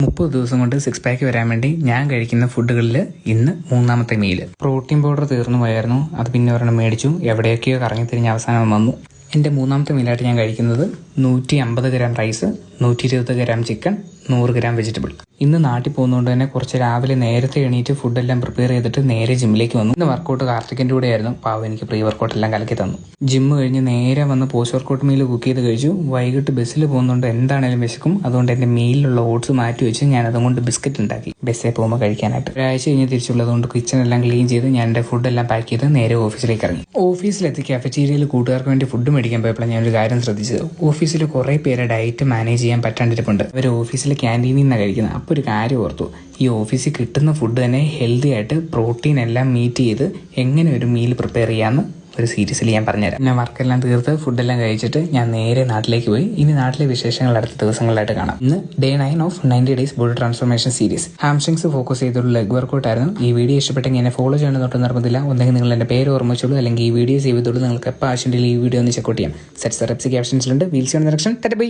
30 ദിവസം കൊണ്ട് 6 പാക്ക് വരാൻ വേണ്ടി ഞാൻ കഴിക്കുന്ന ഫുഡുകളിൽ ഇന്ന് 3ാമത്തെ മീല്. പ്രോട്ടീൻ പൗഡർ തീർന്നു പോയായിരുന്നു. അത് പിന്നെ ഒരെണ്ണം മേടിച്ചു. എവിടെയൊക്കെയോ കറങ്ങി തിരിഞ്ഞ് അവസാനം വന്നു. എൻ്റെ 3ാമത്തെ മീലായിട്ട് ഞാൻ കഴിക്കുന്നത് 150 gram rice, 120 gram chicken, 100 gram vegetable. ഇന്ന് നാട്ടിൽ പോകുന്നതുകൊണ്ട് തന്നെ കുറച്ച് രാവിലെ നേരത്തെ എണീറ്റ് ഫുഡെല്ലാം പ്രിപ്പയർ ചെയ്തിട്ട് നേരെ ജിമ്മിലേക്ക് വന്നു. ഇന്ന് വർക്കൗട്ട് കാർത്തിക്കിൻ്റെ കൂടെ ആയിരുന്നു. പാവം എനിക്ക് പ്രീ വർക്കൗട്ട് എല്ലാം കലക്കി തന്നു. ജിമ്മ് കഴിഞ്ഞ് നേരെ വന്ന് പോസ്റ്റ് വർക്കൗട്ട് മീൽ കുക്ക് ചെയ്ത് കഴിച്ചു. വൈകിട്ട് ബസ്സിൽ പോകുന്നതുകൊണ്ട് എന്താണേലും വിശക്കും. അതുകൊണ്ട് എൻ്റെ മീലിലുള്ള ഓട്സ് മാറ്റി വെച്ച് ഞാൻ അതുകൊണ്ട് ബിസ്ക്കറ്റ് ഉണ്ടാക്കി ബസ്സിൽ പോകുമ്പോൾ കഴിക്കാനായിട്ട്. ഒരാഴ്ച കഴിഞ്ഞ് തിരിച്ചുള്ളതുകൊണ്ട് കിച്ചണെല്ലാം ക്ലീൻ ചെയ്ത് ഞാൻ എൻ്റെ ഫുഡെല്ലാം പാക്ക് ചെയ്ത് നേരെ ഓഫീസിലേക്ക് ഇറങ്ങി. ഓഫീസിലെത്തി കാഫറ്റീരിയയിൽ കൂട്ടുകാർക്ക് വേണ്ടി ഫുഡ് മേടിക്കാൻ പോയപ്പോഴാണ് ഞാനൊരു കാര്യം ശ്രദ്ധിച്ചത്. ഓഫീസിൽ കുറേ പേരെ ഡയറ്റ് മാനേജ് ചെയ്യാൻ പറ്റാണ്ടിരിപ്പുണ്ട്. അവർ ഓഫീസിലെ ക്യാൻറ്റീനിൽ നിന്നാണ് കഴിക്കുന്നത്. അപ്പോൾ ഒരു കാര്യം ഓർത്തു, ഈ ഓഫീസിൽ കിട്ടുന്ന ഫുഡ് തന്നെ ഹെൽത്തി ആയിട്ട് പ്രോട്ടീൻ എല്ലാം മീറ്റ് ചെയ്ത് എങ്ങനെ ഒരു മീൽ പ്രിപ്പയർ ചെയ്യാമെന്ന് ഒരു സീരീസിൽ ഞാൻ പറഞ്ഞുതരാം. ഞാൻ വർക്കെല്ലാം തീർത്ത് ഫുഡെല്ലാം കഴിച്ചിട്ട് ഞാൻ നേരെ നാട്ടിലേക്ക് പോയി. ഇനി നാട്ടിലെ വിശേഷങ്ങൾ അടുത്ത ദിവസങ്ങളിലായിട്ട് കാണാം. ഇന്ന് day 9 of 90 days body transformation series. Hamstrings focus ചെയ്തുള്ള ലെഗ് വർക്കൗട്ട് ആയിരുന്നു. ഈ വീഡിയോ ഇഷ്ടപ്പെട്ടെങ്കിൽ എന്നെ ഫോളോ ചെയ്യണമെന്നൊട്ട് നിർബന്ധമില്ല. ഒന്നെങ്കിൽ നിങ്ങൾ എൻ്റെ പേര് ഓർമ്മിച്ചോളൂ, അല്ലെങ്കിൽ ഈ വീഡിയോ സേവ് ചെയ്തോളൂ. നിങ്ങൾക്ക് എപ്പോൾ ആവശ്യമുണ്ടെങ്കിൽ ഈ വീഡിയോ ഒന്ന് ചെക്കൗട്ട് ചെയ്യാം. സെറ്റ്സ് റെപ്സ് ക്യാപ്ഷൻസിലുണ്ട്. Wheels on direction. ബൈ.